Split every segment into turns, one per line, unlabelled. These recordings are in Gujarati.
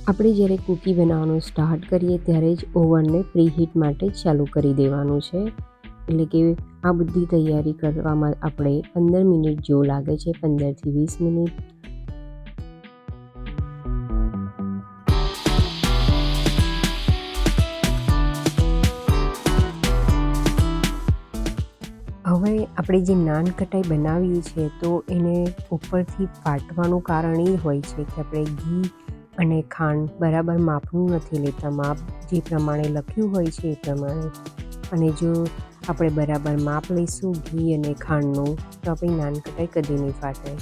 આપણે જ્યારે કૂકી બનાવવાનું સ્ટાર્ટ કરીએ ત્યારે જ ઓવનને પ્રીહીટ માટે ચાલુ કરી દેવાનું છે. એટલે કે આ બધી તૈયારી કરવામાં આપણે 15 મિનિટ જેવું લાગે છે, 15થી 20 મિનિટ. હવે આપણે જે નાન કટાઈ બનાવીએ છીએ તો એને ઉપરથી ફાટવાનું કારણ એ હોય છે કે આપણે ઘી અને ખાંડ બરાબર માપનું નથી લેતા. માપ જે પ્રમાણે લખ્યું હોય છે એ પ્રમાણે. અને જો આપણે બરાબર માપ લઈશું ઘી અને ખાંડનું તો આપણી નાન કટાઈ કદી નહીં ફાટે.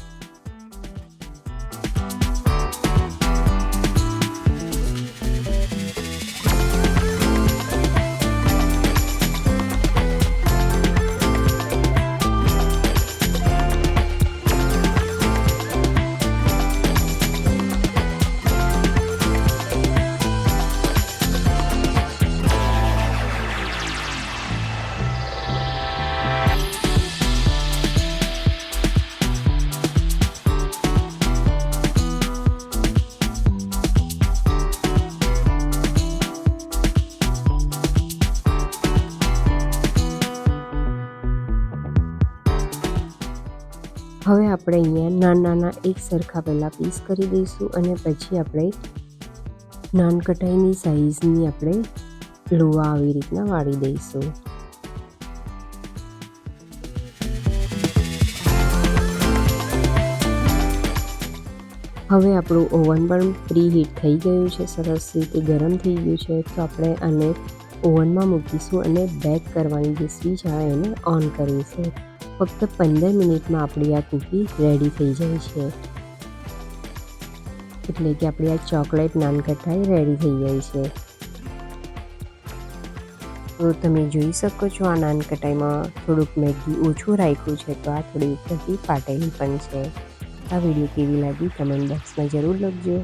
હવે આપણે અહીંયા નાના એક સરખા પહેલાં પીસ કરી દઈશું અને પછી આપણે નાન કટાઈની સાઈઝની આપણે લોવા આવી રીતના વાળી દઈશું. હવે આપણું ઓવન પણ પ્રીહીટ થઈ ગયું છે, સરસ રીતે ગરમ થઈ ગયું છે. તો આપણે આને ઓવનમાં મૂકીશું અને બેક કરવાની જે સ્વિચ આવે એને ઓન કરીશું. ફક્ત 15 મિનિટમાં આપણી આ કૂકી રેડી થઈ જાય છે. એટલે કે આપણી આ ચોકલેટ નાન કટાઈ રેડી થઈ જાય છે. તો તમે જોઈ શકો છો આ નાન કટાઈમાં થોડુંક મેં ઘી ઓછું રાખ્યું છે, તો આ થોડી ઉપરથી ફાટેલી પણ છે. આ વિડીયો કેવી લાગી કમેન્ટ બોક્સમાં જરૂર લખજો.